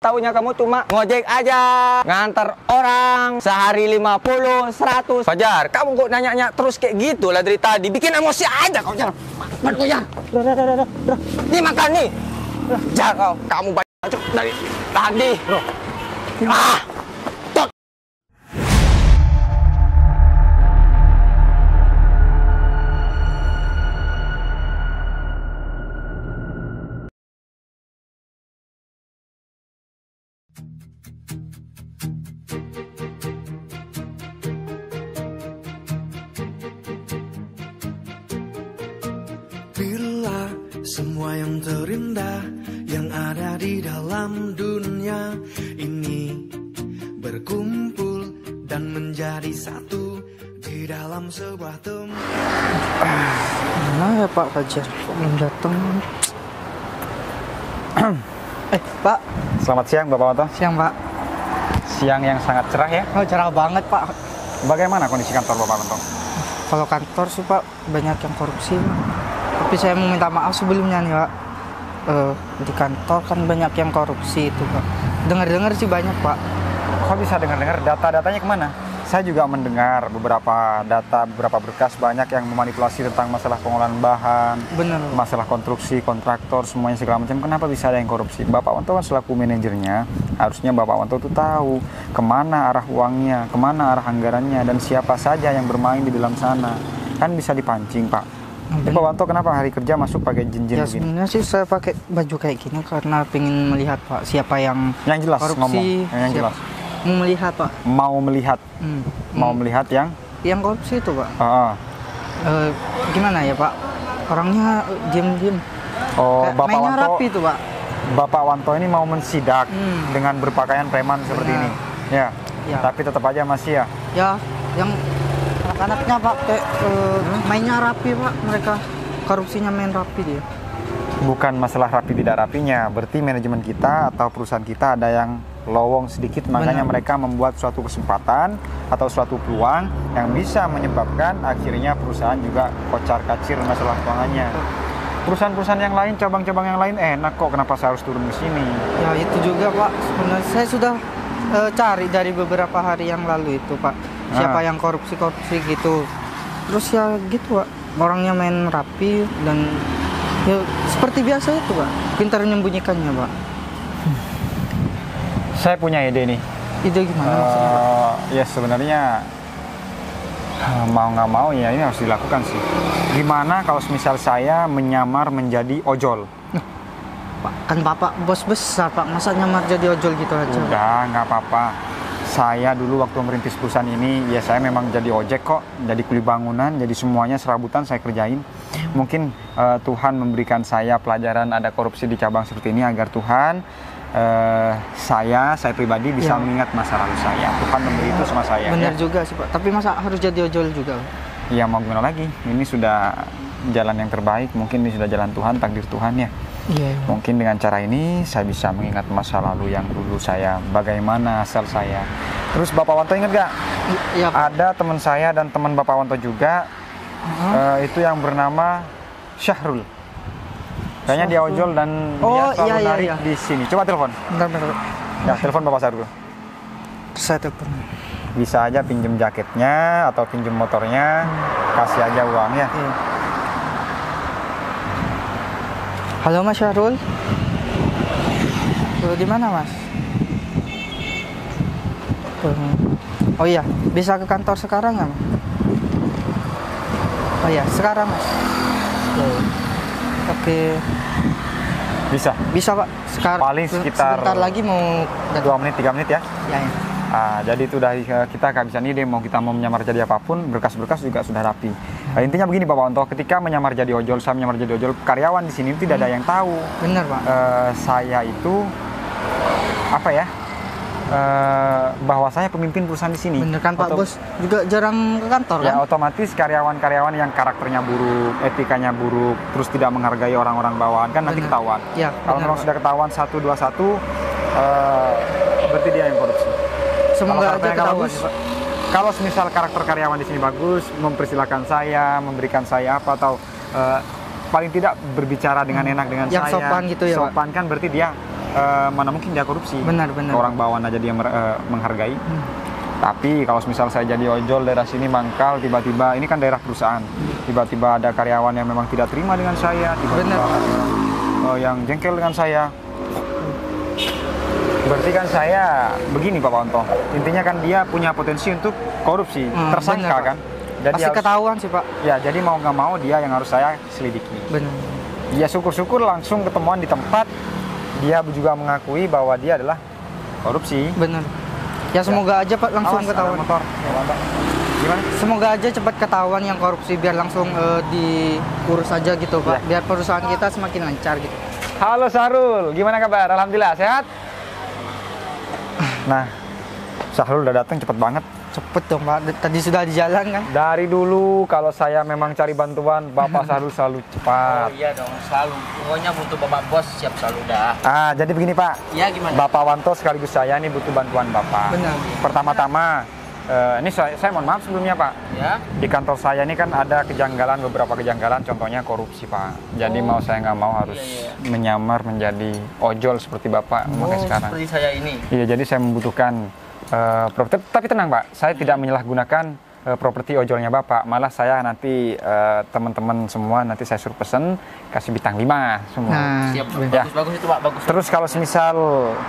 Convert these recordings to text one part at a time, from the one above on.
taunya kamu cuma ngojek aja, ngantar orang sehari 50, 100. Fajar, kamu kok nanya-nanya terus kayak gitu lah dari tadi. Bikin emosi aja kau, Jar. Kau, Jar. Nih makan nih. Jar, kamu banyak dari tadi. Bro. Ah. Bila semua yang terindah yang ada di dalam dunia ini berkumpul dan menjadi satu di dalam sebuah tempat. Mana ya Pak Fajar? Kok belum datang? Pak. Selamat siang Bapak Wanto. Siang Pak. Siang yang sangat cerah ya. Oh, cerah banget Pak. Bagaimana kondisi kantor Bapak Wanto? Kalau kantor sih Pak banyak yang korupsi Pak. Tapi saya mau minta maaf sebelumnya nih Pak. Di kantor kan banyak yang korupsi itu Pak. Dengar-dengar sih banyak Pak. Kok bisa dengar-dengar? Data-datanya kemana? Saya juga mendengar beberapa data, beberapa berkas banyak yang memanipulasi tentang masalah pengolahan bahan, Bener. masalah konstruksi, kontraktor, semuanya segala macam. Kenapa bisa ada yang korupsi? Bapak Wanto kan selaku manajernya, harusnya Bapak Wanto itu tahu kemana arah uangnya, kemana arah anggarannya, dan siapa saja yang bermain di dalam sana. Kan bisa dipancing Pak. Bapak Wanto kenapa hari kerja masuk pakai jin-jin Ya begini? sebenarnya sih saya pakai baju kayak gini karena pengen melihat Pak siapa yang Yang jelas korupsi. ngomong, yang jelas. Mau melihat Pak. Mau melihat, mau melihat yang korupsi itu Pak. Gimana ya Pak? Orangnya diem-diem. Oh, Kayak Bapak mainnya Wanto. rapi tuh Pak. Bapak Wanto ini mau mensidak dengan berpakaian preman seperti ini. Ya. Ya. Tapi tetap aja masih ya. Ya, yang anak-anaknya Pak kayak mainnya rapi Pak. Mereka korupsinya main rapi dia. Bukan masalah rapi tidak rapinya, berarti manajemen kita atau perusahaan kita ada yang lowong sedikit, makanya mereka membuat suatu kesempatan atau suatu peluang yang bisa menyebabkan akhirnya perusahaan juga kocar-kacir masalah keuangannya. Perusahaan-perusahaan yang lain, cabang-cabang yang lain enak kok, kenapa saya harus turun ke sini? Ya itu juga Pak, sebenarnya saya sudah cari dari beberapa hari yang lalu itu Pak. Siapa yang korupsi gitu. Terus ya gitu Pak, orangnya main rapi dan ya seperti biasa itu Pak, pintar menyembunyikannya Pak. Saya punya ide nih. Ide gimana maksudnya Pak? Ya sebenarnya mau nggak mau ya ini harus dilakukan sih. Gimana kalau misal saya menyamar menjadi ojol? Pak, kan Bapak bos besar Pak, masa nyamar jadi ojol gitu aja? Udah, nggak apa-apa. Saya dulu waktu merintis perusahaan ini, ya saya memang jadi ojek kok, jadi kuli bangunan, jadi semuanya serabutan saya kerjain. Mungkin Tuhan memberikan saya pelajaran ada korupsi di cabang seperti ini agar Tuhan saya pribadi bisa mengingat masa lalu saya. Tuhan memberi itu sama saya. Benar ya. juga sih Pak, tapi masa harus jadi ojol juga? Ya mau gimana lagi, ini sudah jalan yang terbaik, mungkin ini sudah jalan Tuhan, takdir Tuhan ya. Iya. Mungkin dengan cara ini saya bisa mengingat masa lalu yang dulu saya, bagaimana asal saya. Terus Bapak Wanto ingat gak? Iya. Ada teman saya dan teman Bapak Wanto juga, itu yang bernama Syahrul. Kayaknya dia ojol dan dia selalu narik di sini. Coba telepon. Bentar. Ya, telepon Bapak Syahrul. Saya telepon. Bisa aja pinjem jaketnya atau pinjem motornya, kasih aja uang ya. Iya. Halo Mas Syahrul. Di mana Mas? Oh iya, bisa ke kantor sekarang nggak Mas? Oh iya, sekarang Mas. Oke. Bisa Pak. Sekarang paling sekitar sebentar lagi mau 2 menit, 3 menit ya. Ya. Jadi itu udah kita kehabisan ide, kita mau menyamar jadi apapun, berkas-berkas juga sudah rapi. Intinya begini Bapak Wanto, ketika menyamar jadi ojol, saya menyamar jadi ojol, karyawan di sini tidak ada yang tahu. Benar Pak. Saya itu bahwa saya pemimpin perusahaan di sini. Bener kan Pak Bos juga jarang ke kantor kan? Ya otomatis karyawan-karyawan yang karakternya buruk, etikanya buruk, terus tidak menghargai orang-orang bawahan kan nanti ketahuan. Ya, kalau memang sudah ketahuan 1, 2, 1, berarti dia yang korupsi. Semoga aja ketahuan. Kalau misal karakter karyawan di sini bagus, mempersilahkan saya, memberikan saya apa atau paling tidak berbicara dengan enak dengan yang saya. sopan gitu ya Pak? Sopan kan berarti dia mana mungkin dia korupsi. Benar, benar. Orang bawahan aja dia menghargai. Tapi kalau misal saya jadi ojol daerah sini mangkal, tiba-tiba ini kan daerah perusahaan, tiba-tiba ada karyawan yang memang tidak terima dengan saya, tiba-tiba ada yang jengkel dengan saya. Berarti kan saya begini Pak Wanto, intinya kan dia punya potensi untuk korupsi, tersangka bener, kan. Jadi pasti ketahuan sih Pak. Ya, jadi mau nggak mau dia yang harus saya selidiki. Benar. Ya syukur-syukur langsung ketemuan di tempat, dia juga mengakui bahwa dia adalah korupsi. Benar. Ya semoga aja Pak langsung Awas, ketahuan. ada motor. Ya, Pak. Gimana? Semoga aja cepat ketahuan yang korupsi biar langsung diurus aja gitu Pak. Ya. Biar perusahaan kita semakin lancar gitu. Halo Sahrul, gimana kabar? Alhamdulillah sehat. Nah, Sahrul udah datang cepet banget. Cepet dong Pak. Tadi sudah di jalan kan? Dari dulu kalau saya memang cari bantuan, Bapak Sahrul selalu cepat. Iya dong, selalu. Pokoknya butuh Bapak Bos siap selalu dah. Jadi begini Pak. Iya gimana? Bapak Wanto sekaligus saya ini butuh bantuan Bapak. Benar. Pertama-tama, ini saya mohon maaf sebelumnya Pak. Ya. Di kantor saya ini kan ada kejanggalan, beberapa kejanggalan, contohnya korupsi Pak. Jadi mau saya nggak mau harus menyamar menjadi ojol seperti Bapak makanya sekarang. Seperti saya ini. Iya, jadi saya membutuhkan properti. Tapi tenang Pak, saya tidak menyalahgunakan properti ojolnya Bapak. Malah saya nanti teman-teman semua nanti saya suruh pesen kasih bintang 5 semua. Nah, Siap, Ya. bagus itu Pak, bagus. Terus kalau semisal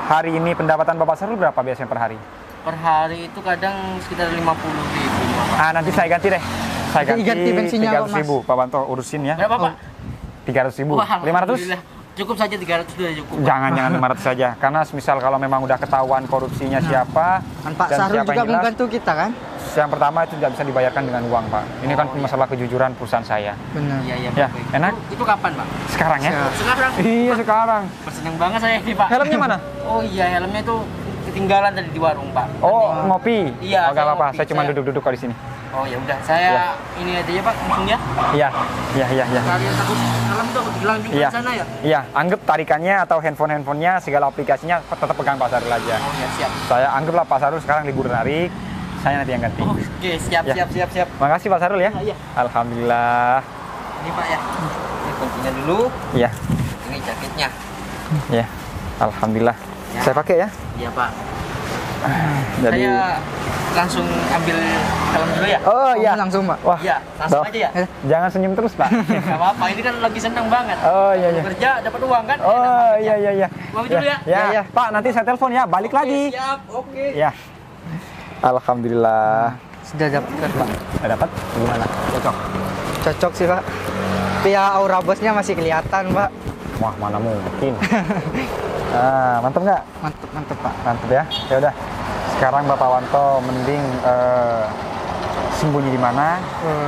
hari ini pendapatan Bapak Sahrul berapa biasanya per hari? Per hari itu kadang sekitar 50.000. Nanti saya ganti deh. Saya ganti Ganti bensinnya, 300.000 Pak Wanto urusin ya. Berapa Pak? 300.000. Wah, 500? alhamdulillah. Cukup saja 300 sudah cukup. Jangan 500 saja. Karena semisal kalau memang udah ketahuan korupsinya siapa kan Pak dan Sahrul siapa juga yang jelas, membantu kita kan? yang pertama itu tidak bisa dibayarkan dengan uang Pak. Ini kan masalah kejujuran perusahaan saya. Benar. Iya, iya, Ya, baik. enak? Itu kapan Pak? Sekarang ya? Sekarang. Iya sekarang. Seneng banget saya ini Pak. Helmnya mana? Oh iya, helmnya itu ketinggalan tadi di warung Pak. Oh, ngopi. Iya, Oh, nggak saya apa-apa. ngopi. Saya cuma Saya- duduk-duduk kok di sini. Oh ya udah, saya Iya. ini aja ya Pak, langsung ya. Iya. Iya. Kalian takut helm tuh hilang juga Iya. di sana ya? Iya, anggap tarikannya atau handphonenya segala aplikasinya tetap pegang Pak Sahrul aja. Oh ya siap. Saya anggaplah Pak Sahrul sekarang libur narik, saya nanti yang ganti. Oh, oke, siap, Ya. siap. Makasih Pak Sahrul ya. Iya. Alhamdulillah. Ini Pak ya. Ini kuncinya dulu. Iya. Ini jaketnya. Ya. Alhamdulillah. Ya. Saya pakai ya. Iya Pak. Jadi Saya langsung ambil helm dulu ya. Oh iya. Langsung Pak. Wah. Iya, langsung Toh. aja ya. Jangan senyum terus, Pak. Gak apa-apa, ini kan lagi seneng banget. Oh iya iya. Kerja dapat uang kan? Oh Enak banget iya ya. iya. Mami dulu ya. Ya, ya. Pak, nanti saya telepon ya, balik Oke, lagi. Siap, oke. Ya. Alhamdulillah. Sudah dapat kan Pak? Udah dapat? Gimana? Cocok. Cocok sih Pak. Tapi ya aura bosnya masih kelihatan Pak. Wah, mana mungkin. Mantap nggak? Mantep mantep Pak. Mantap ya. Ya udah. Sekarang Bapak Wanto mending sembunyi di mana,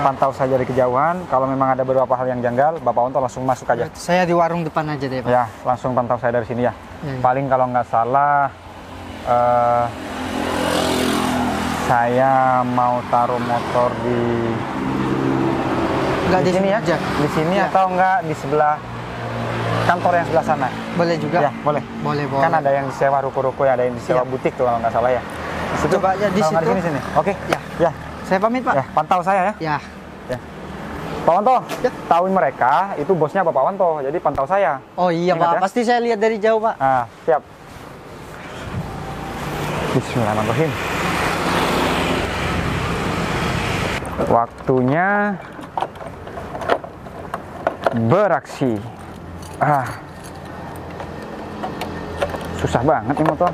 pantau saja dari kejauhan. Kalau memang ada beberapa hal yang janggal, Bapak Wanto langsung masuk aja. Saya di warung depan aja deh Pak. Ya, langsung pantau saya dari sini ya. Ya, ya. Paling kalau nggak salah, saya mau taruh motor di Enggak di sini ya, aja. di sini Ya. atau enggak di sebelah kantor yang sebelah sana. Boleh juga. Ya, boleh. Boleh. Kan ada yang disewa ruko-ruko, ada yang disewa Iya. butik tuh kalau nggak salah ya. Di situ. Coba aja di Kalau nggak situ. sini. Oke. Ya. Ya. Saya pamit Pak. Ya, pantau saya ya. Ya. Pak Wanto, Ya. tahuin mereka itu bosnya Bapak Wanto, jadi pantau saya. Oh iya Ingat Pak, ya? pasti saya lihat dari jauh Pak. Siap. Bismillahirrahmanirrahim. Waktunya beraksi. Susah banget nih motor.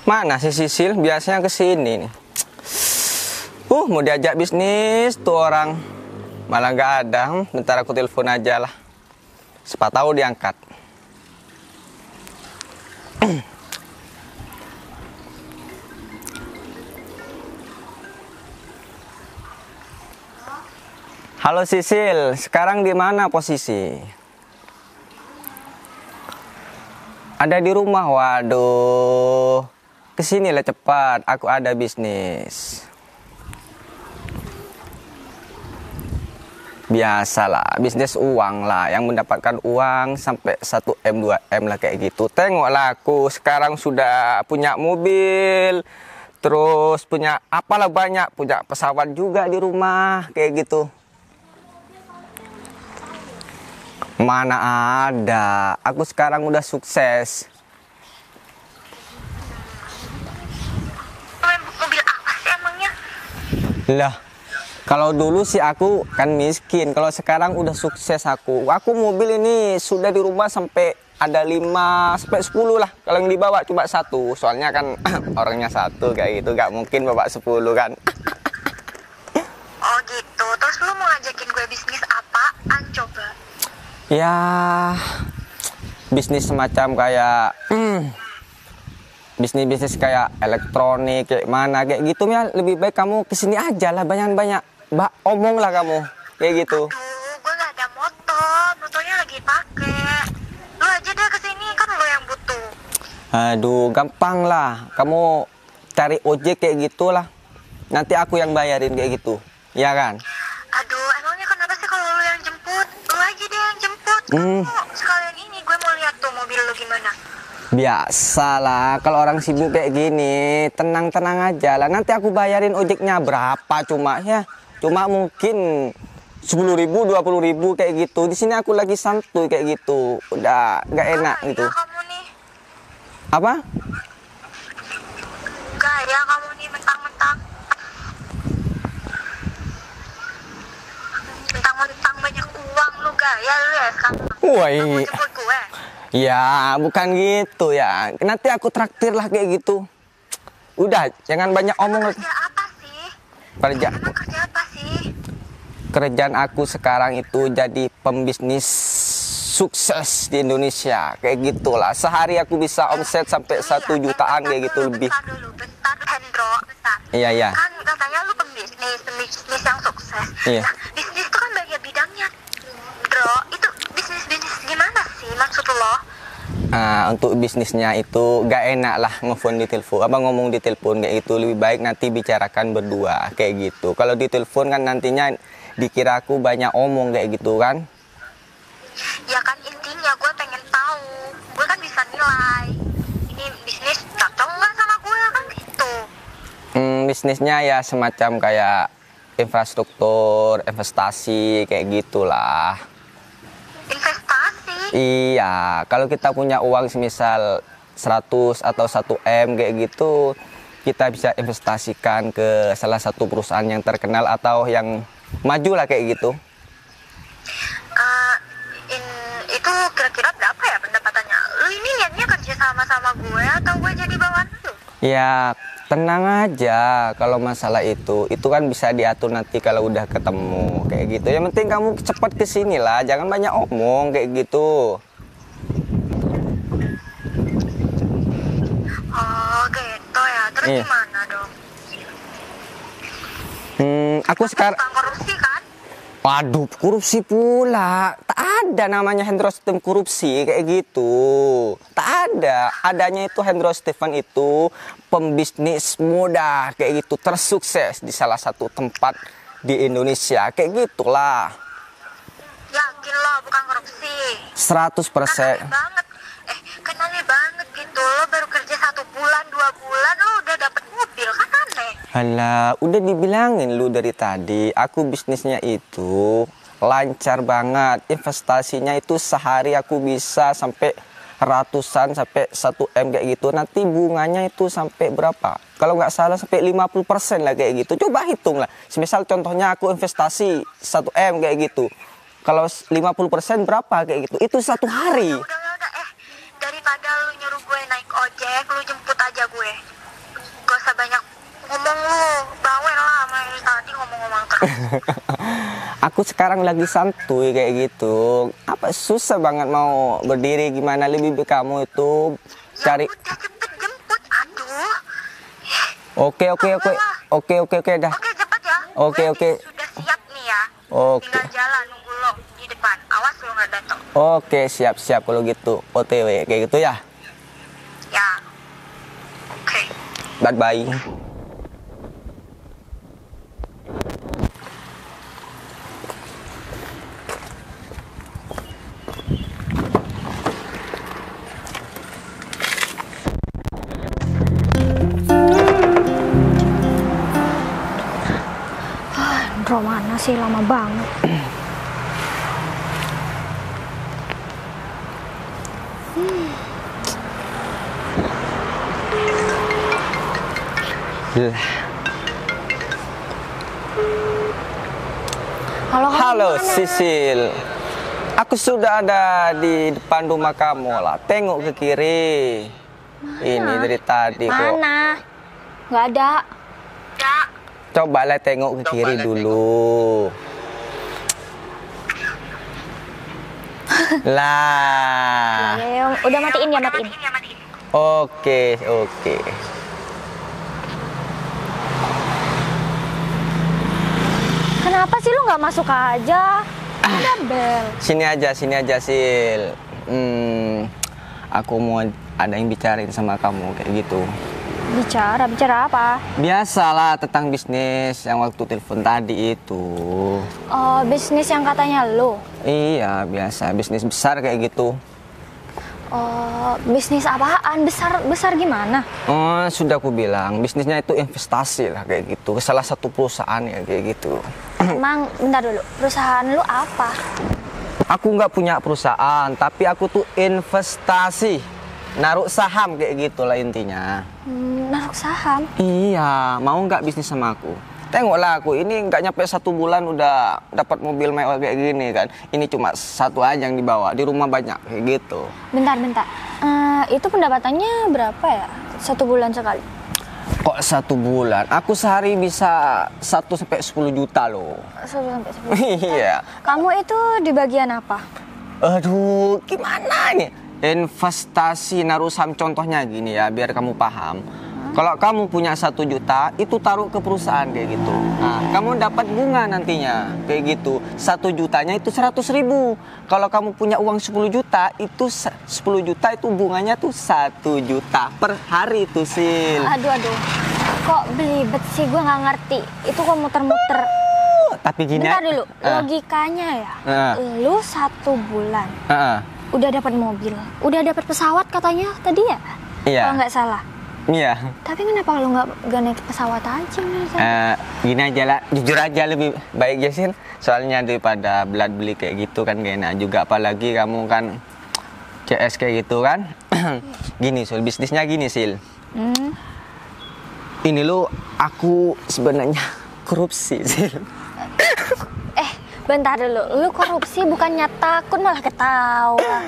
Mana si Sisil? Biasanya ke sini nih. Mau diajak bisnis tuh orang. Malah nggak ada. Bentar aku telepon aja lah. Siapa tahu diangkat. Halo Sisil, sekarang di mana posisi? Ada di rumah. Waduh. Kesinilah cepat, aku ada bisnis. Biasalah, bisnis uang lah, yang mendapatkan uang sampai 1M 2M lah kayak gitu. Tengoklah aku sekarang sudah punya mobil, terus punya apalah banyak, punya pesawat juga di rumah kayak gitu. Mana ada, aku sekarang udah sukses. Mobil apa sih emangnya? Lah, kalau dulu sih aku kan miskin, kalau sekarang udah sukses aku. Aku mobil ini sudah di rumah sampai ada 5 sampai 10 lah. Kalau yang dibawa cuma 1, soalnya kan orangnya 1 kayak gitu, gak mungkin bawa 10 kan. Oh gitu, terus lu mau ngajakin gue bisnis apaan coba? Ya, bisnis semacam kayak bisnis kayak elektronik kayak mana kayak gitu ya. Lebih baik kamu kesini aja lah, banyak-banyak omong lah kamu kayak gitu. Aduh, gue gak ada motornya lagi pakai. Lu aja deh kesini, kan lu yang butuh. Aduh, gampang lah. Kamu cari ojek kayak gitulah. Nanti aku yang bayarin kayak gitu. Ya kan? Aduh, emangnya kenapa sih kalau lu yang jemput? Lu aja deh yang jemput. Sekalian ini gue mau lihat tuh mobil lu gimana. Biasalah, kalau orang sibuk kayak gini, tenang-tenang aja lah. Nanti aku bayarin ojeknya berapa cuma ya. Cuma mungkin 10.000, 20.000 kayak gitu. Di sini aku lagi santuy kayak gitu. Udah nggak enak gitu. Gaya kamu nih, Apa? gaya kamu nih mentang-mentang banyak uang, lu gaya lu ya sekarang. Woi. Lu mau jemput gue? Ya, bukan gitu ya. Nanti aku traktir lah kayak gitu. Udah, jangan banyak omong. Kerja apa sih? Kerja. Emang kerja apa sih? Kerjaan aku sekarang itu jadi pembisnis sukses di Indonesia. Kayak gitulah. Sehari aku bisa omset sampai 1 jutaan kayak gitu lebih. Bentar, Hendro, bentar. Iya, iya. Kan katanya lu pembisnis yang sukses. Iya. Nah, bisnis itu kan banyak bidangnya. Bro, itu bisnis gimana sih maksud lo? Untuk bisnisnya itu gak enak lah ngomong di telepon kayak gitu. Lebih baik nanti bicarakan berdua kayak gitu. Kalau di telepon kan nantinya dikira aku banyak omong kayak gitu kan. Ya kan intinya gue pengen tahu, gue kan bisa nilai ini bisnis cocok nggak sama gue kan gitu. Bisnisnya ya semacam kayak infrastruktur, investasi kayak gitulah. Investasi? Iya, kalau kita punya uang semisal 100 atau 1M kayak gitu, kita bisa investasikan ke salah satu perusahaan yang terkenal atau yang maju lah kayak gitu. Itu kira-kira berapa ya pendapatannya? Lu ini niatnya kerja sama gue atau gue jadi bawahan lu? Ya, tenang aja kalau masalah itu kan bisa diatur nanti kalau udah ketemu kayak gitu. Yang penting kamu cepat kesini lah, jangan banyak omong kayak gitu. Oh gitu ya, terus Iya. gimana dong? Aku sekarang, Tentang korupsi kan? waduh, korupsi pula. Tak ada namanya Hendro Stephen korupsi kayak gitu. Tak ada. Adanya itu Hendro Stephen itu pembisnis muda kayak gitu, tersukses di salah satu tempat di Indonesia kayak gitulah. Yakin lo bukan korupsi? 100%. Kan aneh banget. Kan aneh banget gitu. Lo baru kerja 1 bulan, 2 bulan lo udah dapet mobil, kan aneh. Alah, udah dibilangin lu dari tadi, aku bisnisnya itu lancar banget. Investasinya itu sehari aku bisa sampai ratusan sampai 1M kayak gitu. Nanti bunganya itu sampai berapa? Kalau nggak salah sampai 50% lah kayak gitu. Coba hitung lah. Semisal contohnya aku investasi 1M kayak gitu. Kalau 50% berapa kayak gitu? Itu 1 hari. Udah. Daripada lu nyuruh gue naik ojek, lu jemput aja gue. Gak usah banyak ngomong lu. Bawel lah sama yang tadi ngomong-ngomong terus. Aku sekarang lagi santuy kayak gitu. Apa susah banget mau berdiri gimana, lebih baik kamu itu cari. Ya udah cepet jemput. Aduh. Oke dah. Oke cepet ya. Oke. Gue sudah siap nih ya. Oke. Tinggal jalan nunggu lo di depan. Awas lo gak datang. Oke, siap kalau gitu. OTW kayak gitu ya. Ya. Oke. Bye. Intro mana sih, lama banget. Halo Sisil, aku sudah ada di depan rumah kamu lah. Tengok ke kiri. Ini dari tadi kok. Mana? Nggak ada. Cobalah tengok ke kiri dulu. Lah. Ya, udah matiin ya, matiin. Oke. Kenapa sih lu nggak masuk aja? Ada bel. Sini aja Sil. Aku mau ada yang bicarain sama kamu kayak gitu. Bicara apa? Biasalah tentang bisnis yang waktu telepon tadi itu. Oh, bisnis yang katanya lu. Iya, biasa bisnis besar kayak gitu. Oh, bisnis apaan? Besar gimana? Oh, sudah aku bilang, bisnisnya itu investasi lah kayak gitu. Ke salah satu perusahaan ya kayak gitu. Emang, bentar dulu, perusahaan lu apa? Aku nggak punya perusahaan, tapi aku tuh investasi. Naruh saham kayak gitu lah intinya. Naruh saham? Iya, mau nggak bisnis sama aku? Tengoklah aku, ini nggak nyampe 1 bulan udah dapat mobil mewah kayak gini kan. Ini cuma satu aja yang dibawa, di rumah banyak kayak gitu. Bentar. Itu pendapatannya berapa ya? 1 bulan sekali? Kok 1 bulan? Aku sehari bisa 1-10 juta loh. 1-10 juta? Iya. Kamu itu di bagian apa? Aduh, gimana nih? Investasi naruh saham contohnya gini ya, biar kamu paham. Kalau kamu punya 1 juta, itu taruh ke perusahaan kayak gitu. Nah, kamu dapat bunga nantinya kayak gitu. 1 jutanya itu 100.000. Kalau kamu punya uang 10 juta, itu 10 juta itu bunganya tuh 1 juta per hari tuh, Sil. Aduh. Kok belibet sih, gue nggak ngerti. Itu kok muter-muter. Tapi gini. Bentar dulu, logikanya ya. Lu 1 bulan. Udah dapat mobil, udah dapat pesawat katanya tadi ya? Iya. Kalau nggak salah. Iya. Tapi kenapa lu nggak naik pesawat aja? Gini aja lah, jujur aja lebih baik ya Sil. Soalnya daripada belat beli kayak gitu kan gak enak juga. Apalagi kamu kan CS kayak gitu kan. Gini Sil, bisnisnya gini Sil. Ini lo aku sebenarnya korupsi Sil. Bentar dulu, lu korupsi bukannya takut malah ketawa.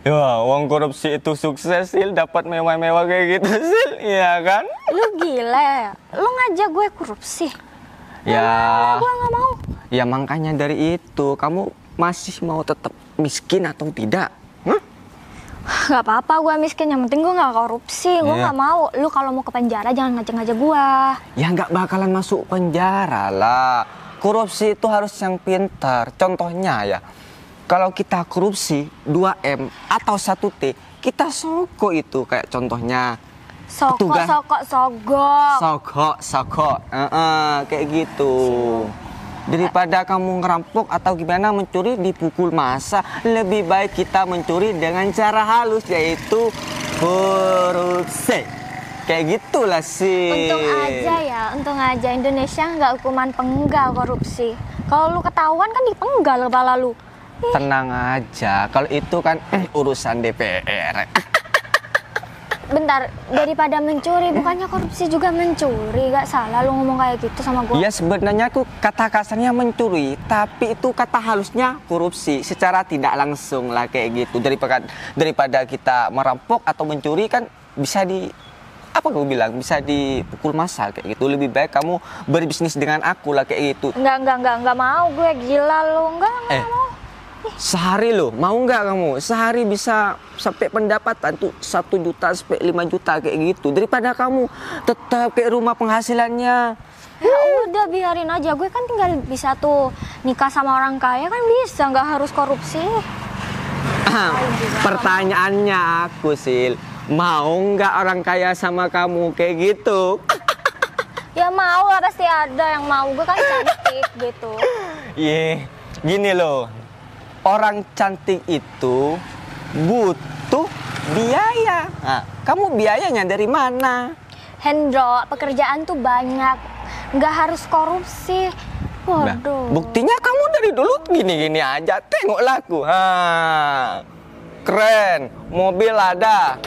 Ya, uang korupsi itu sukses Sil, dapat mewah-mewah kayak gitu Sil, iya kan? Lu gila ya? Lu ngajak gue korupsi? Ya, gue nggak mau. Ya makanya dari itu, kamu masih mau tetap miskin atau tidak? Gak apa-apa gue miskin, yang penting gue gak korupsi. Gue gak mau. Lu kalau mau ke penjara jangan ngajak-ngajak gue. Ya gak bakalan masuk penjara lah. Korupsi itu harus yang pintar. Contohnya ya, kalau kita korupsi 2M atau 1T, kita sogok itu kayak contohnya. Sogok. Kayak gitu. Daripada kamu ngerampok atau gimana mencuri dipukul massa, lebih baik kita mencuri dengan cara halus, yaitu korupsi. Kayak gitulah sih. Untung aja Indonesia nggak hukuman penggal korupsi. Kalau lu ketahuan kan dipenggal kepala lu. Tenang aja, kalau itu kan urusan DPR. Bentar, daripada mencuri, bukannya korupsi juga mencuri? Gak salah lu ngomong kayak gitu sama gue. Ya sebenarnya aku kata kasarnya mencuri, tapi itu kata halusnya korupsi. Secara tidak langsung lah kayak gitu. Daripada kita merampok atau mencuri kan bisa bisa dipukul massa kayak gitu. Lebih baik kamu berbisnis dengan aku lah kayak gitu. Enggak mau gue, gila lu. Enggak mau. Sehari loh, mau nggak kamu? Sehari bisa sampai pendapatan tuh 1 juta sampai 5 juta kayak gitu. Daripada kamu tetap kayak rumah penghasilannya. Ya udah biarin aja, gue kan tinggal bisa tuh nikah sama orang kaya kan bisa, nggak harus korupsi. Pertanyaannya aku Sil, mau nggak orang kaya sama kamu kayak gitu? Ya mau lah, pasti ada yang mau. Gue kan cantik gitu. Gini loh. Orang cantik itu butuh biaya. Nah, kamu biayanya dari mana? Hendro, pekerjaan tuh banyak. Nggak harus korupsi. Waduh. Buktinya kamu dari dulu gini-gini aja. Tengoklah aku. Keren. Mobil ada.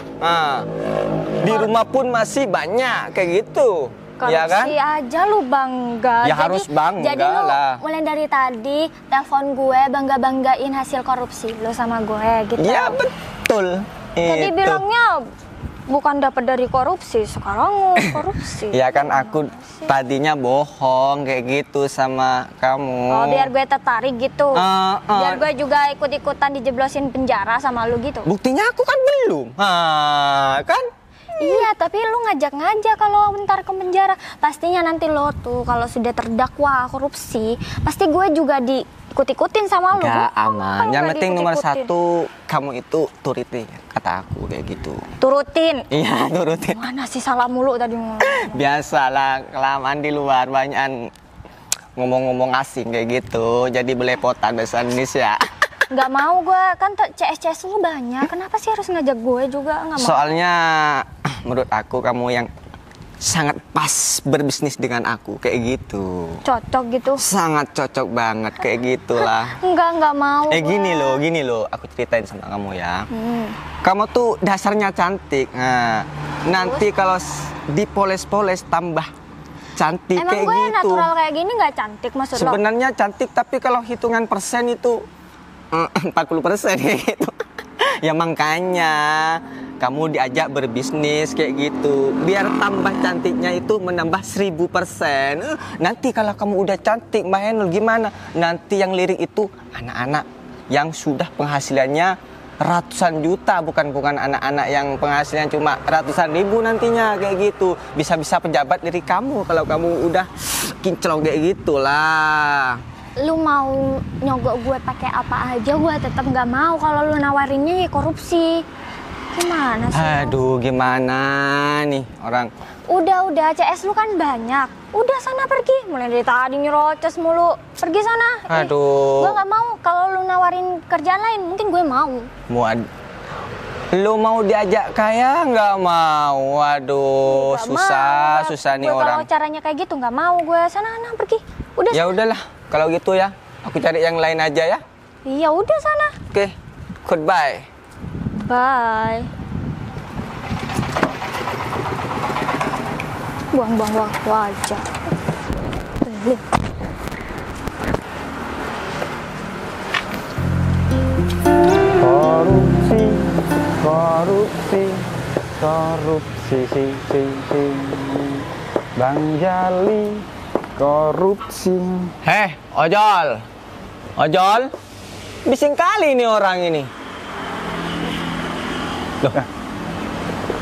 Di rumah pun masih banyak kayak gitu. Ya kan? Korupsi aja lu bangga. Ya harus bangga jadi lu lah. mulai dari tadi telepon gue bangga-banggain hasil korupsi lu sama gue gitu. Ya betul. Jadi Itu. bilangnya bukan dapat dari korupsi, sekarang korupsi. Ya kan aku tadinya bohong kayak gitu sama kamu. Oh, biar gue tertarik gitu. Biar gue juga ikut-ikutan dijeblosin penjara sama lu gitu. Buktinya aku kan belum. Kan? Iya, tapi lu ngajak-ngajak kalau bentar ke penjara. Pastinya nanti lo tuh kalau sudah terdakwa korupsi, pasti gue juga diikut-ikutin sama lu. Gak aman. Yang penting nomor diikut-ikutin. 1 kamu itu turutin kata aku kayak gitu. Turutin. Iya turutin. Mana sih salah mulu tadi ngomong. Biasalah kelamaan di luar banyak ngomong-ngomong asing kayak gitu. Jadi belepotan bahasa Indonesia. Nggak mau gue, kan CS lu banyak. Kenapa sih harus ngajak gue juga? Nggak mau. Soalnya menurut aku kamu yang sangat pas berbisnis dengan aku kayak gitu. Cocok gitu. Sangat cocok banget kayak gitulah. Nggak mau. Gini loh, aku ceritain sama kamu ya. Kamu tuh dasarnya cantik. Nah, nanti kalau dipoles-poles tambah cantik Emang kayak gue gitu. natural kayak gini nggak cantik maksud lo? Sebenarnya cantik tapi kalau hitungan persen itu 40% gitu. Ya makanya kamu diajak berbisnis kayak gitu. Biar tambah cantiknya itu menambah 1000%. Nanti kalau kamu udah cantik Mbak Henul gimana? Nanti yang lirik itu anak-anak yang sudah penghasilannya ratusan juta, bukan anak-anak yang penghasilan cuma ratusan ribu nantinya kayak gitu. Bisa-bisa pejabat lirik kamu kalau kamu udah kinclong kayak gitulah. Lu mau nyogok gue pakai apa aja gue tetap nggak mau kalau lu nawarinnya ya korupsi. Gimana sih? Aduh, gimana nih orang? Udah CS lu kan banyak. Udah sana pergi. Mulai dari tadi nyerocos mulu. Pergi sana. Aduh. Gue nggak mau kalau lu nawarin kerjaan lain. Mungkin gue mau. Lu mau diajak kaya nggak mau? Waduh, Nggak susah mau. nih Gue orang. kalau caranya kayak gitu nggak mau gue. Sana pergi. Udah. Ya udahlah, kalau gitu ya, aku cari yang lain aja ya. Iya udah sana. Oke, goodbye. Bye. Buang-buang wajah. Korupsi, Bang Jali, korupsi. Heh, ojol, bising kali nih orang ini. Loh,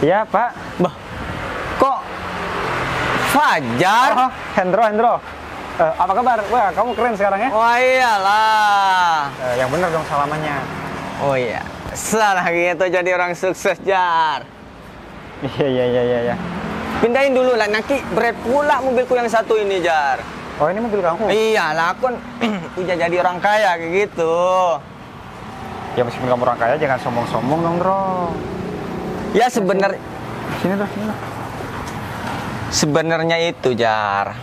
Iya Pak. bah, kok Fajar? Oh, Hendro. Apa kabar? Wah, kamu keren sekarang ya. Wah iyalah. Yang bener dong salamannya. Oh iya, salah gitu jadi orang sukses Jar. Iya. Pindahin dulu lah, nanti berat pula mobilku yang satu ini Jar. Oh, ini mobil kamu? Iyalah, aku kan udah jadi orang kaya kayak gitu. Ya meskipun kamu orang kaya, jangan sombong-sombong dong, Bro. Ya sebenarnya Sini dong. sebenarnya itu Jar.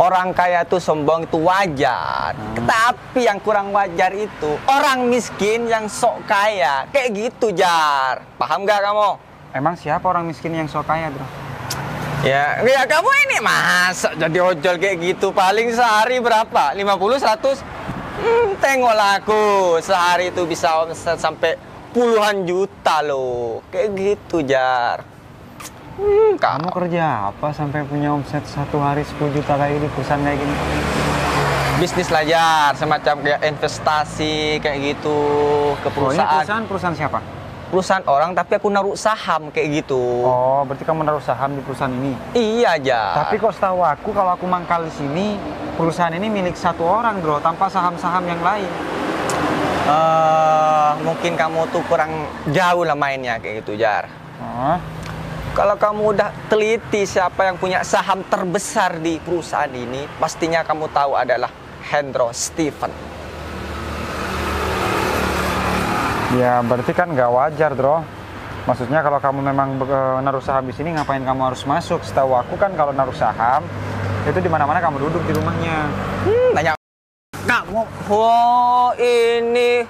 Orang kaya tuh sombong itu wajar. Tapi yang kurang wajar itu orang miskin yang sok kaya. Kayak gitu Jar. Paham gak kamu? Emang siapa orang miskin yang sok kaya, Bro? Ya kamu ini masa jadi ojol kayak gitu. Paling sehari berapa? 50, 100? Tengoklah aku. Sehari itu bisa omset sampai puluhan juta loh. Kayak gitu Jar. Kamu kerja apa sampai punya omset satu hari 10 juta kayak di perusahaan kayak gini? Bisnis lah Jar. Semacam kayak investasi kayak gitu ke Oh, ini perusahaan. perusahaan siapa? Perusahaan orang tapi aku naruh saham kayak gitu. Oh, berarti kamu naruh saham di perusahaan ini. Iya Jar. Tapi kok setahu aku kalau aku mangkal di sini, perusahaan ini milik satu orang, Bro, tanpa saham-saham yang lain. Mungkin kamu tuh kurang jauh lah mainnya kayak gitu Jar. Oh. Kalau kamu udah teliti siapa yang punya saham terbesar di perusahaan ini, pastinya kamu tahu adalah Hendro Steven. Ya, berarti kan nggak wajar, Bro. Maksudnya kalau kamu memang naruh saham di sini, ngapain kamu harus masuk? Setahu aku kan kalau naruh saham, Itu di mana-mana kamu duduk di rumahnya. Banyak kamu. Oh, ini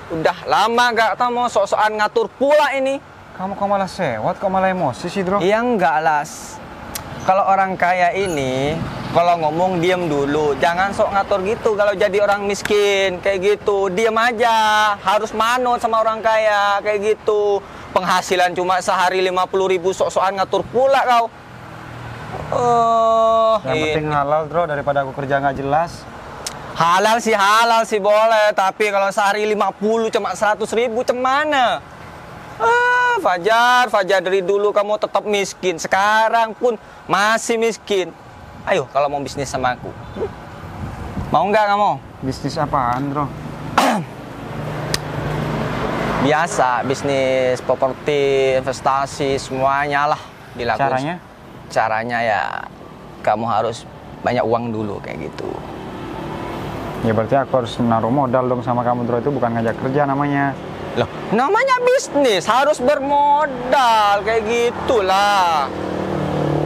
udah lama gak kamu sok-sokan ngatur pula ini. Kamu kok malah sewot, kok malah emosi sih, Bro? Ya enggak lah. Kalau orang kaya ini, kalau ngomong diem dulu, jangan sok ngatur gitu. Kalau jadi orang miskin kayak gitu, diem aja. Harus manut sama orang kaya kayak gitu. Penghasilan cuma sehari 50.000, sok-sokan ngatur pula kau. Yang penting halal, Bro, daripada aku kerja nggak jelas. Halal sih boleh, tapi kalau sehari 50 cuma 100.000 cemana? Fajar dari dulu kamu tetap miskin, sekarang pun masih miskin. Ayo kalau mau bisnis sama aku, mau nggak kamu? Bisnis apaan, Bro? Biasa, bisnis properti, investasi, semuanya lah dilakukan. Caranya ya kamu harus banyak uang dulu kayak gitu. Ya berarti aku harus menaruh modal dong sama kamu, Bro. Itu bukan ngajak kerja namanya. Loh, namanya bisnis, harus bermodal kayak gitulah.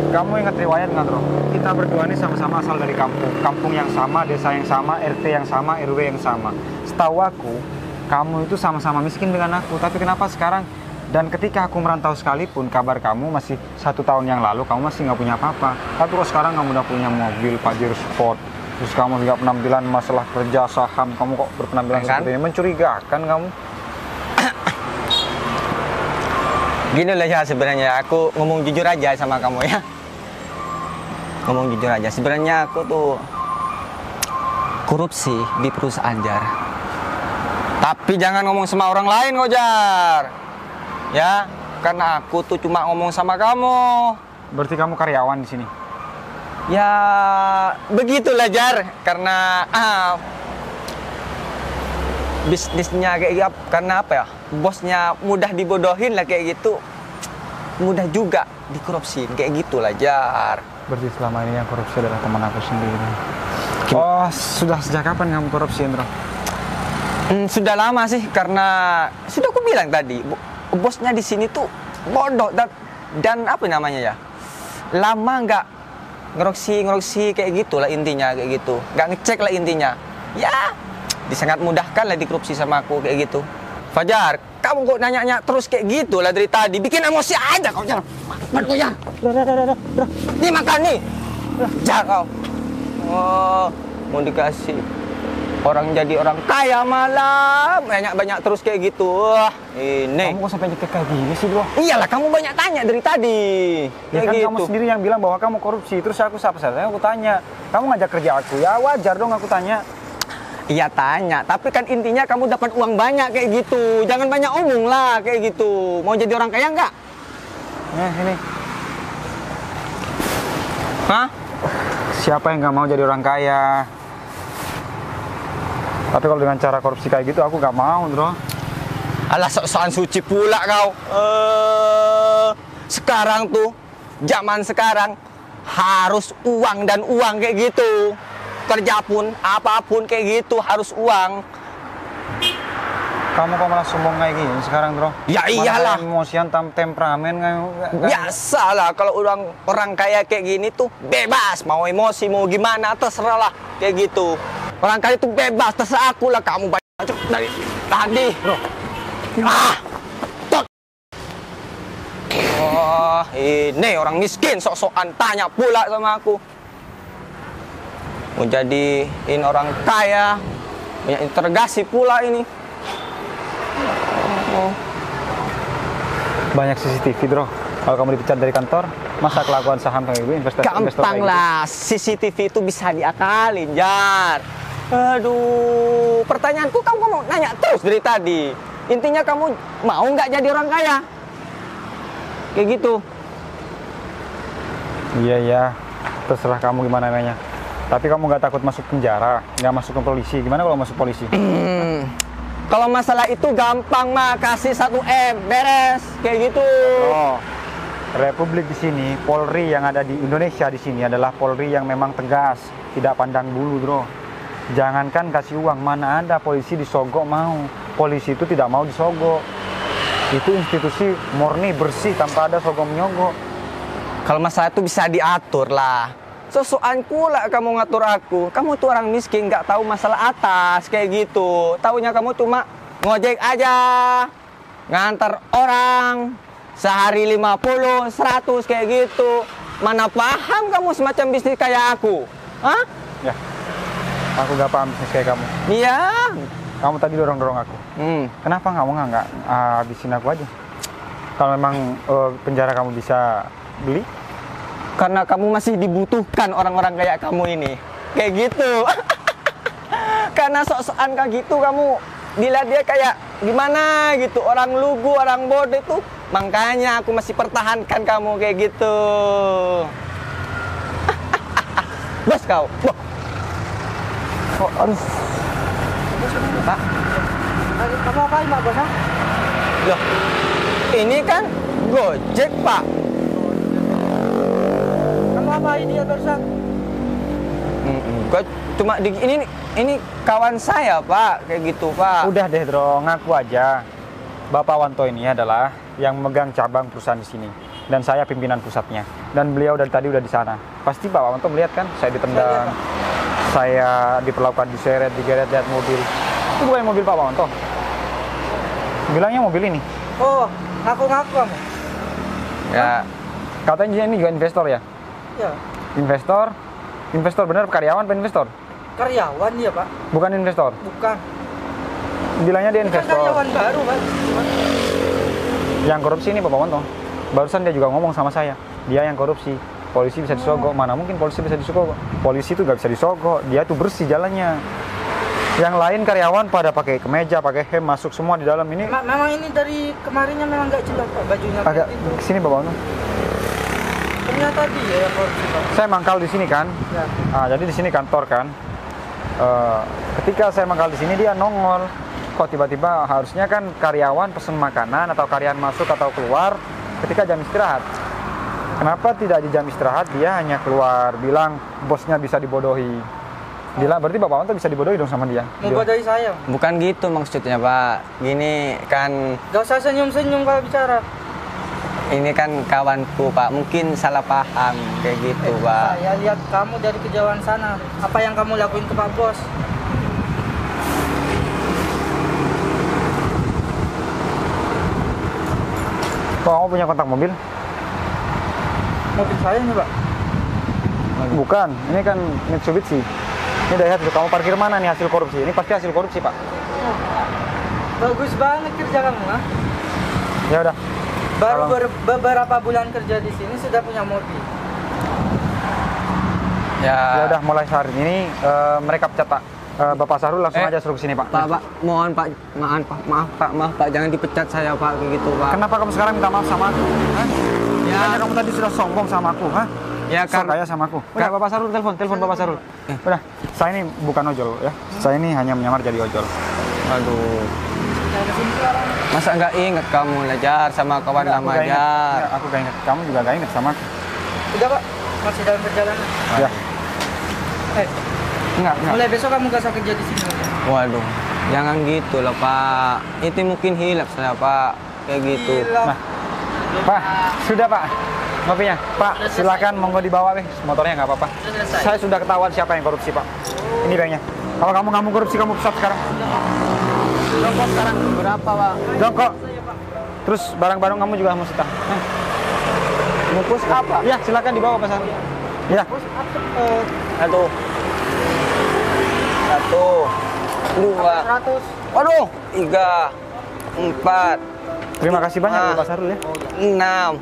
Kamu ingat riwayat nggak, Bro? Kita berdua ini sama-sama asal dari kampung yang sama, desa yang sama, RT yang sama, RW yang sama. Setahu aku, kamu itu sama-sama miskin dengan aku. Tapi kenapa sekarang? Dan ketika aku merantau sekalipun, kabar kamu masih 1 tahun yang lalu, kamu masih nggak punya apa-apa. Tapi kok sekarang kamu udah punya mobil, Pajero Sport. Terus kamu juga penampilan masalah kerja, saham. Kamu kok berpenampilan seperti ini? Mencurigakan kamu. Gini lah ya sebenarnya, aku ngomong jujur aja sama kamu ya. Ngomong jujur aja, sebenarnya aku tuh korupsi di perusahaan Jar. Tapi jangan ngomong sama orang lain kok Jar. Ya, karena aku tuh cuma ngomong sama kamu. Berarti kamu karyawan di sini? Ya, begitulah Jar. Karena bisnisnya kayak gitu, karena apa ya? Bosnya mudah dibodohin lah kayak gitu. Mudah juga dikorupsi kayak gitulah Jar. Berarti selama ini yang korupsi adalah teman aku sendiri. Oh, sudah sejak kapan kamu korupsi, Bro? Sudah lama sih, karena sudah aku bilang tadi, bosnya di sini tuh bodoh dan apa namanya ya? Lama nggak ngeroksi kayak gitulah intinya kayak gitu. Nggak ngecek lah intinya. Ya, disangat mudahkan lah dikorupsi sama aku kayak gitu. Fajar, kamu kok nanya-nanya terus kayak gitu lah dari tadi. Bikin emosi aja kau Jar. Makan kau Jar. Nih makan nih. Jar kau. Oh, mau dikasih orang jadi orang kaya malah banyak terus kayak gitu. Wah, ini. Kamu kok sampai nyekek kayak gini sih, Bro? Iyalah, kamu banyak tanya dari tadi. Ya kan gitu. Kamu sendiri yang bilang bahwa kamu korupsi. Terus aku siapa-siapa aku tanya. Kamu ngajak kerja aku. Ya wajar dong aku tanya. Iya tanya, tapi kan intinya kamu dapat uang banyak kayak gitu. Jangan banyak omong lah kayak gitu. Mau jadi orang kaya nggak? Ini. Hah? Siapa yang nggak mau jadi orang kaya? Tapi kalau dengan cara korupsi kayak gitu, aku nggak mau, Bro. Alah, sok-sokan suci pula kau. Sekarang tuh, zaman sekarang harus uang dan uang kayak gitu. Kerja pun, apapun kayak gitu harus uang. Kamu kok malah sombong kayak gini sekarang, Bro? Ya iyalah. Emosian, temperamen Biasalah kalau orang kaya kayak gini tuh bebas, mau emosi mau gimana terserah lah kayak gitu. Orang kaya tuh bebas, terserah aku lah. Kamu banyak dari tadi, Bro. Oh, ini orang miskin sok-sokan tanya pula sama aku. Mau jadiin orang kaya, banyak interogasi pula ini. Banyak CCTV, Bro. Kalau kamu dipecat dari kantor, masa kelakuan saham kayak gitu, investor gampang lah, CCTV itu bisa diakalin, Jar. Aduh, pertanyaanku kamu mau nanya terus dari tadi. Intinya kamu mau nggak jadi orang kaya? Kayak gitu. Iya, terserah kamu gimana nanya. Tapi kamu nggak takut masuk penjara, nggak masuk ke polisi? Gimana kalau masuk polisi? Kalau masalah itu gampang mah, kasih 1M, beres, kayak gitu. Oh, Republik di sini, Polri yang ada di Indonesia di sini adalah Polri yang memang tegas, tidak pandang bulu, Bro. Jangankan kasih uang, mana ada polisi disogok mau. Polisi itu tidak mau disogok. Itu institusi murni bersih tanpa ada sogok menyogok. Kalau masalah itu bisa diatur lah. Sosokan pula kamu ngatur aku. Kamu tuh orang miskin, nggak tahu masalah atas kayak gitu. Taunya kamu cuma ngojek aja, ngantar orang sehari 50, 100 kayak gitu. Mana paham kamu semacam bisnis kayak aku? Hah? Ya, aku gak paham bisnis kayak kamu. Iya. Kamu tadi dorong-dorong aku. Kenapa kamu nggak habisin aku aja? Kalau memang penjara kamu bisa beli? Karena kamu masih dibutuhkan orang-orang kayak kamu ini. Kayak gitu. Karena sok-sokan kayak gitu kamu dilihat dia kayak gimana gitu. Orang lugu, orang bodoh itu. Makanya aku masih pertahankan kamu kayak gitu. Bos kau. Wah. Oh, aduh. Pak. Kamu apain Pak Bos? Loh. Ini kan Gojek, Pak. Ngapain dia barusan? Enggak, cuma ini kawan saya, Pak, kayak gitu, Pak. Udah deh, Dro, ngaku aja. Bapak Wanto ini adalah yang megang cabang perusahaan di sini dan saya pimpinan pusatnya. Dan beliau dari tadi udah di sana. Pasti Pak Wanto melihat kan, saya ditendang, saya diperlakukan diseret, digeret lihat mobil. Itu bukan mobil Pak Wanto. Bilangnya mobil ini. Oh, ngaku-ngaku kamu? Ya, katanya ini juga investor ya. Ya, Investor bener karyawan apa investor? karyawan dia Pak. Bukan investor. Bukan. Bilangnya dia Ini kan investor. karyawan baru Pak. Yang korupsi ini Bapak Wanto. Barusan dia juga ngomong sama saya. Dia yang korupsi. Polisi bisa disogok. Mana mungkin polisi bisa disogok? Polisi itu gak bisa disogok. Dia tuh bersih jalannya. Yang lain karyawan pada pakai kemeja, pakai hem, masuk semua di dalam ini. Memang ini dari kemarinnya memang nggak jelas Pak bajunya. Agak kayak gitu. kesini Bapak Wanto. Ternyata dia yang korupsi Pak. Saya mangkal di sini kan. Ya. Jadi di sini kantor kan. Ketika saya mangkal di sini dia nongol. Kok tiba-tiba harusnya kan karyawan pesen makanan atau karyawan masuk atau keluar ketika jam istirahat. Kenapa tidak di jam istirahat dia hanya keluar bilang bosnya bisa dibodohi. Bilang berarti Bapak Wanto bisa dibodohi dong sama dia. Membodohi saya. Bukan gitu maksudnya, Pak. Gini kan, Gak usah senyum-senyum kalau bicara. ini kan kawanku, Pak. Mungkin salah paham kayak gitu, Pak. Saya lihat kamu dari kejauhan sana. Apa yang kamu lakuin ke Pak Bos? Kok kamu punya kontak mobil? Mobil saya nih Pak. Bukan, ini kan Mitsubishi. Ini dari hasil kamu parkir mana nih hasil korupsi? Ini pasti hasil korupsi Pak. Bagus banget kerja kamu, ha? Ya udah. Baru Tolong. beberapa bulan kerja di sini sudah punya mobil. Ya udah mulai hari ini mereka pecat Pak. Bapak Sahrul langsung aja suruh ke sini Pak. Pak, mohon Pak, maaf Pak, jangan dipecat saya Pak, kayak gitu Pak. Kenapa kamu sekarang minta maaf sama aku? Hah? Ya. Bukannya kamu tadi sudah sombong sama aku, hah? Ya Sok kan, kaya sama aku. Udah Bapak Sahrul telepon Bapak Sahrul. Udah, saya ini bukan ojol ya. Saya ini hanya menyamar jadi ojol. aduh. Masa nggak inget kamu Lajar sama kawan Enggak, lama aku nggak ingat. Jar? Enggak, aku gak ingat. Kamu juga gak ingat sama aku. Udah Pak, masih dalam perjalanan. Ya. Enggak. Mulai besok kamu gak usah kerja di sini. Waduh, jangan gitu lah Pak. Itu mungkin hilaf saya Pak, kayak gitu. Nah, Pak, sudah Pak. Ngopinya, Pak, silakan monggo dibawa weh. Motornya nggak apa-apa. Saya sudah ketahuan siapa yang korupsi Pak. Ini banknya. Kalau kamu nggak mau korupsi, kamu pesat sekarang. Rokok sekarang berapa Pak? Jongkok. Terus barang-barang kamu juga harus sita. Bungkus apa? Ya, silakan dibawa Pak Sahrul. Ya. Satu, dua, 100. waduh, 3, 4, Terima kasih banyak ya, Pak Sahrul ya. 6,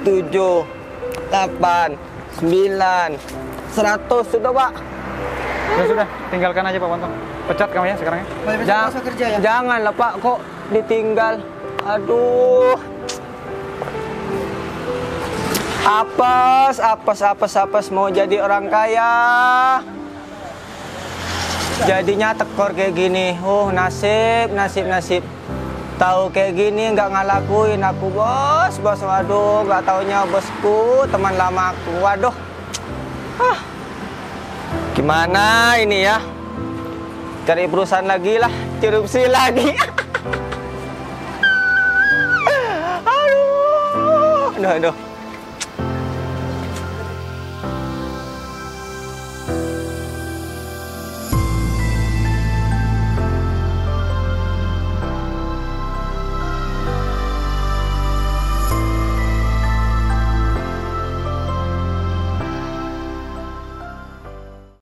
7, 8, 9, 100 sudah Pak. Ya sudah, tinggalkan aja Pak Wanto. Pecat kamu ya sekarang ya. Mulai besok gak usah kerja ya. Janganlah Pak, kok ditinggal. Aduh. Apes mau jadi orang kaya. Jadinya tekor kayak gini. Nasib. Tahu kayak gini nggak ngelakuin aku bos. Waduh, nggak taunya bosku teman lamaku. Waduh. Gimana ini ya? Cari perusahaan lagi lah, korupsi lagi. Aduh.